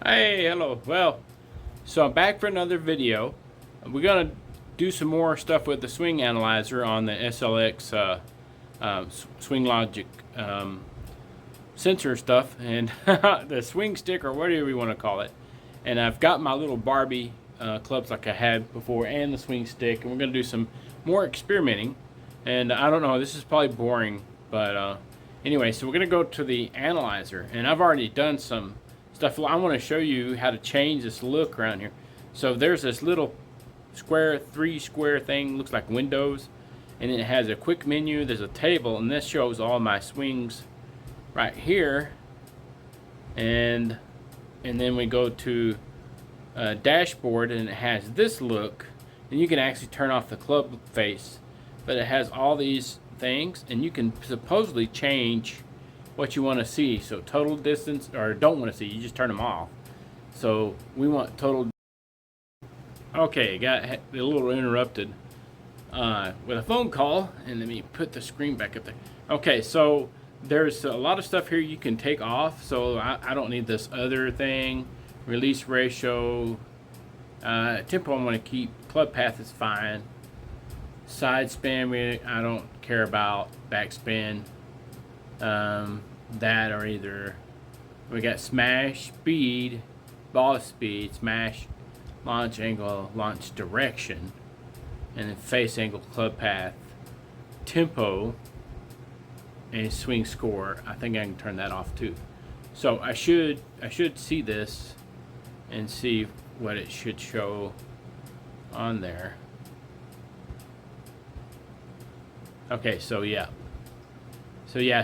Hey, hello. Well, so I'm back for another video. We're gonna do some more stuff with the swing analyzer on the SLX swing logic sensor stuff and the swing stick, or whatever you want to call it. And I've got my little Barbie clubs like I had before, and the swing stick, and we're gonna do some more experimenting. And I don't know, this is probably boring, but anyway, so we're gonna go to the analyzer, and I've already done some stuff. I want to show you how to change this look around here. So there's this little square, three square thing, looks like windows, and it has a quick menu. There's a table, and this shows all my swings right here. And then we go to dashboard, and it has this look, and you can actually turn off the club face, but it has all these things, and you can supposedly change what you want to see. So total distance, or don't want to see, you just turn them off. So we want total. Okay, got a little interrupted with a phone call, and let me put the screen back up there. Okay, so there's a lot of stuff here you can take off, so I don't need this other thing. Release ratio, tempo I'm going to keep, club path is fine, side spin I don't care about, backspin, that, or either we got smash, speed, ball speed, smash, launch angle, launch direction, and then face angle, club path, tempo, and swing score. I think I can turn that off too. So I should see this and see what it should show on there. Okay, so yeah.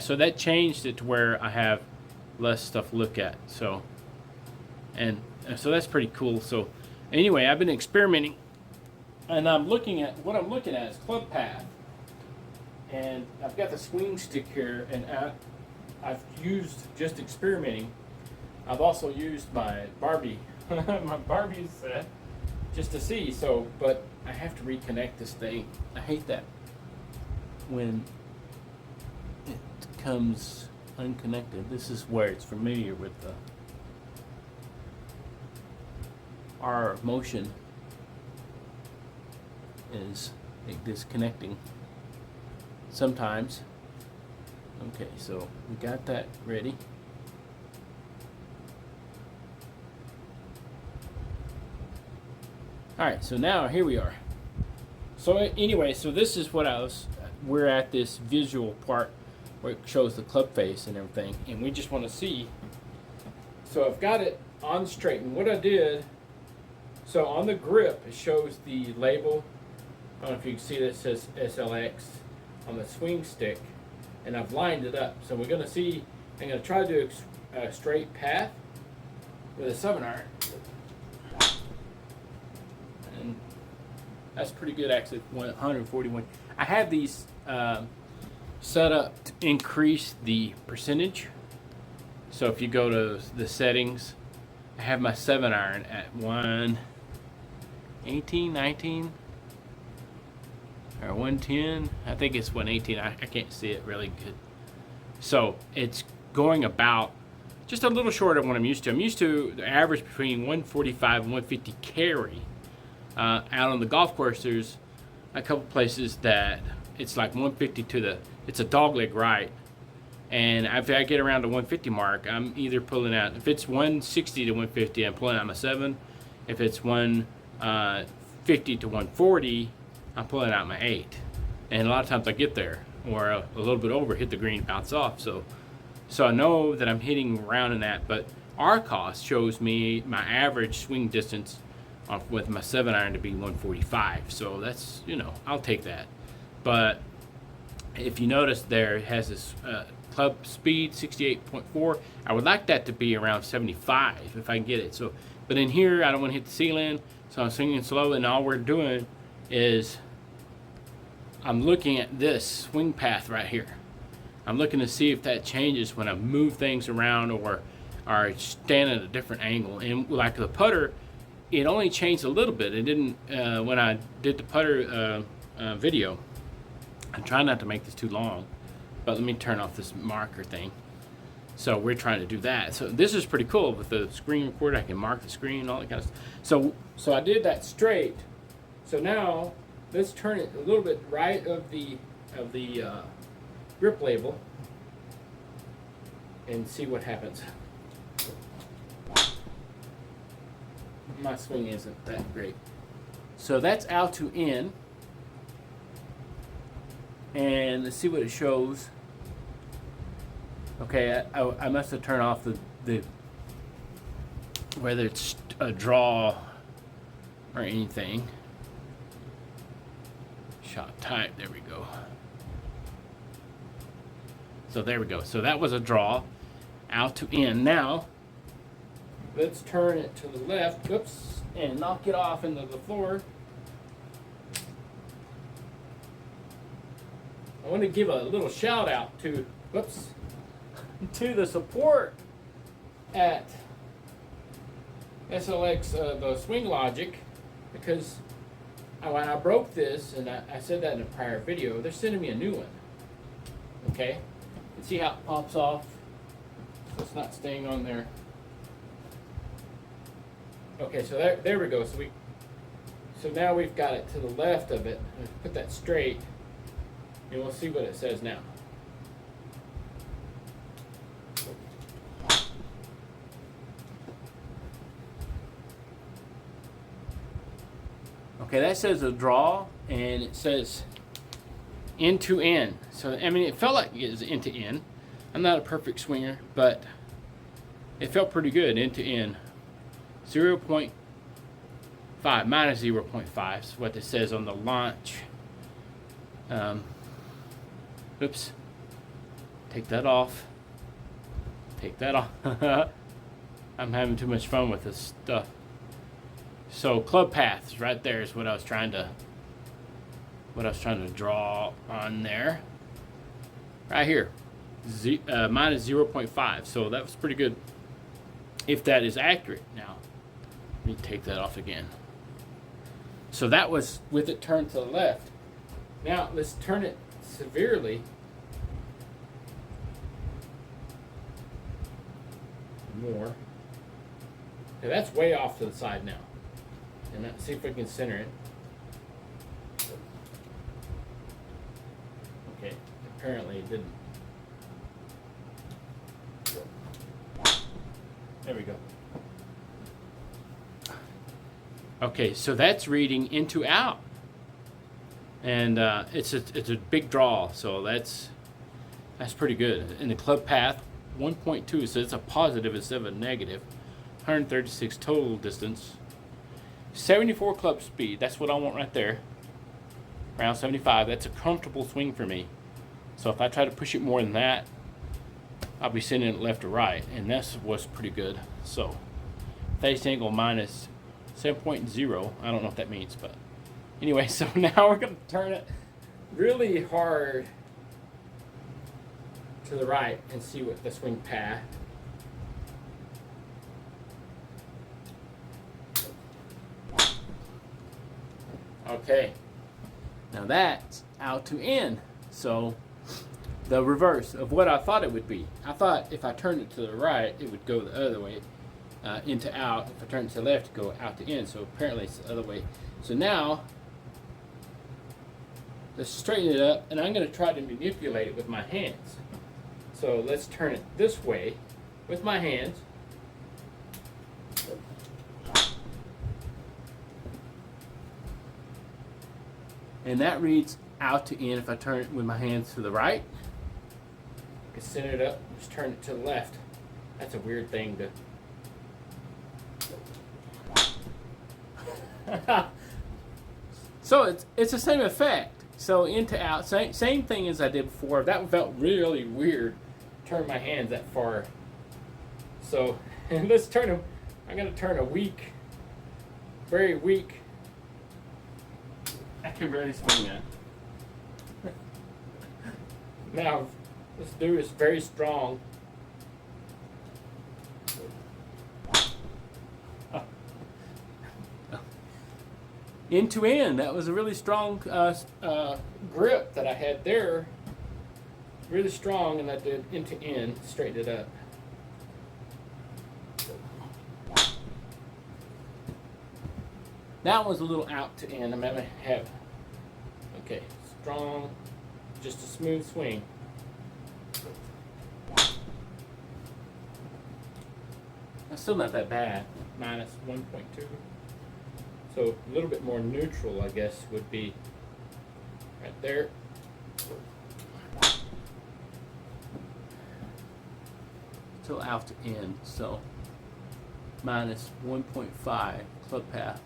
So that changed it to where I have less stuff to look at. So that's pretty cool. So anyway, I've been experimenting, and what I'm looking at is club path, and I've got the swing stick here, and I've used, just experimenting, I've also used my Barbie my Barbie's just to see. So, but I have to reconnect this thing. I hate that when it comes unconnected. This is where it's familiar with our motion is disconnecting sometimes. Okay, so we got that ready. Alright, so now here we are. So anyway, so this is what we're at this visual part where it shows the club face and everything, and we just want to see. So I've got it on straight, and what I did, so on the grip it shows the label. I don't know if you can see that it says SLX on the swing stick, and I've lined it up. So we're going to see, I'm going to try to do a straight path with a 7-iron. And that's pretty good, actually. 141. I have these set up to increase the percentage. So if you go to the settings, I have my 7-iron at 118, 19, or 110. I think it's 118. I can't see it really good. So it's going about just a little short of what I'm used to. I'm used to the average between 145 and 150 carry. Out on the golf course, there's a couple places that it's like 150 it's a dogleg right, and if I get around the 150 mark, I'm either pulling out, if it's 160 to 150, I'm pulling out my 7. If it's 150 to 140, I'm pulling out my 8. And a lot of times I get there, or a little bit over, hit the green, bounce off. So I know that I'm hitting around in that, but RCOS shows me my average swing distance with my 7-iron to be 145. So that's, I'll take that. But if you notice there, it has this club speed 68.4. I would like that to be around 75 if I can get it. So, but in here I don't want to hit the ceiling, so I'm swinging slow, and all we're doing is I'm looking at this swing path right here. I'm looking to see if that changes when I move things around or stand at a different angle. And like the putter, it only changed a little bit. It didn't when I did the putter video. I'm trying not to make this too long, but let me turn off this marker thing. So So we're trying to do that. So this is pretty cool with the screen recorder. I can mark the screen, all that kind of stuff. So I did that straight. So now let's turn it a little bit right of the grip label and see what happens. My swing isn't that great. So that's out to in. And let's see what it shows. Okay, I must have turned off the whether it's a draw or anything. Shot type, there we go. So there we go. So that was a draw, out to in. Now, let's turn it to the left, oops, and knock it off into the floor. I want to give a little shout out to, whoops, to the support at SLX, the Swing Logic, because when I broke this, and I said that in a prior video, they're sending me a new one. Okay, and see how it pops off? So it's not staying on there. Okay, so there we go. So now we've got it to the left of it. Let's put that straight, and we'll see what it says now. Okay, that says a draw, and it says end to end. So, I mean, it felt like it was end to end. I'm not a perfect swinger, but it felt pretty good, end to end. 0.5, minus 0.5 is what it says on the launch. Oops. Take that off. Take that off. I'm having too much fun with this stuff. So club paths right there is what I was trying to draw on there. Right here, minus 0.5. So that was pretty good, if that is accurate. Now, let me take that off again. So that was with it turned to the left. Now let's turn it severely. More. Okay, that's way off to the side now. And let's see if we can center it. Okay, apparently it didn't. There we go. Okay, so that's reading into out. And it's a big draw, so that's pretty good. In the club path, 1.2, so it's a positive instead of a negative. 136 total distance. 74 club speed, that's what I want right there. Around 75, that's a comfortable swing for me. So if I try to push it more than that, I'll be sending it left or right, and that's what's pretty good. So face angle minus 7.0, I don't know what that means, but anyway, so now we're going to turn it really hard to the right and see what the swing path. Okay, now that's out to in. So the reverse of what I thought it would be. I thought if I turned it to the right, it would go the other way, into out. If I turn it to the left, it would go out to in. So apparently it's the other way. So now, let's straighten it up, and I'm going to try to manipulate it with my hands. So let's turn it this way with my hands. And that reads out to in. If I turn it with my hands to the right, I can center it up, just turn it to the left. That's a weird thing to... So it's the same effect. So into out, same thing as I did before. That felt really weird, turn my hands that far. So, and let's turn them, I'm going to turn a weak, very weak. I can barely swing that. Now, let's do this very strong. End to end. That was a really strong grip that I had there. Really strong, and I did end to end, straightened it up. That one's a little out to in. I'm gonna have, okay, strong, just a smooth swing. That's still not that bad, minus 1.2. So a little bit more neutral, I guess, would be right there. Still out to in, so minus 1.5 club path.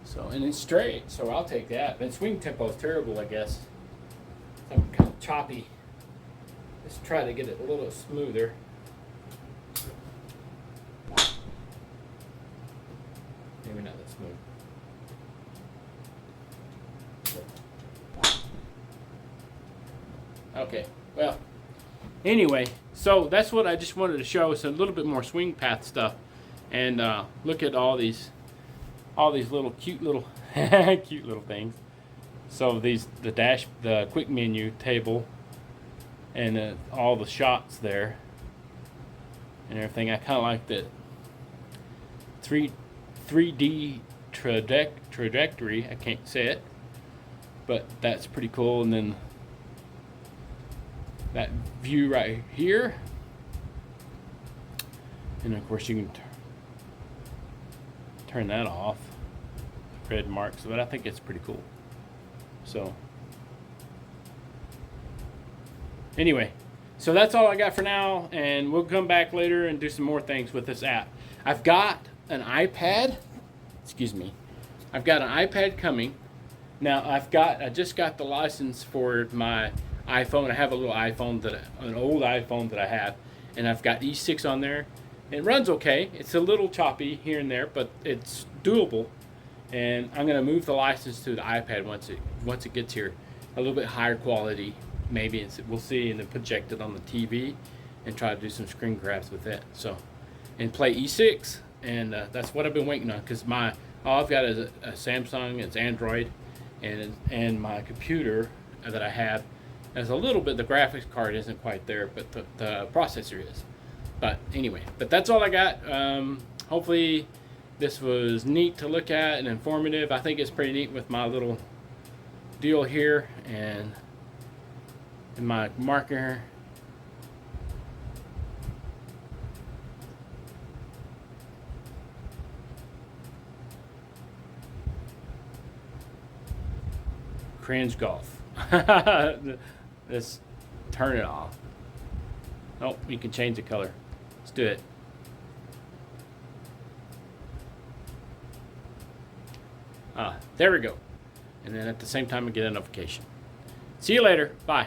So, and it's straight, so I'll take that. And swing tempo is terrible, I guess. I'm kind of choppy. Let's try to get it a little smoother. Maybe not that smooth. Okay, well, anyway, so that's what I just wanted to show. It's a little bit more swing path stuff. And look at all these little cute little cute little things. So the quick menu table, and all the shots there and everything. I kind of like the 3D trajectory. I can't say it, but that's pretty cool. And then that view right here, and of course you can turn that off, red marks, but I think it's pretty cool. So anyway, so that's all I got for now, and we'll come back later and do some more things with this app. I've got an iPad, I've got an iPad coming. Now I just got the license for my iPhone. I have a little iPhone, an old iPhone that I have, and I've got E6 on there. It runs okay. It's a little choppy here and there, but it's doable. And I'm gonna move the license to the iPad once it gets here, a little bit higher quality, maybe. We'll see, and then project it on the TV and try to do some screen grabs with it. So, and play E6, and that's what I've been waiting on, because all I've got is a Samsung. It's Android, and my computer that I have has a little bit. The graphics card isn't quite there, but the processor is. But anyway, that's all I got. Hopefully this was neat to look at and informative. I think it's pretty neat with my little deal here and my marker. Cringe golf. Let's turn it off. Oh, you can change the color. Let's do it. There we go. And then at the same time, we get a notification. See you later. Bye.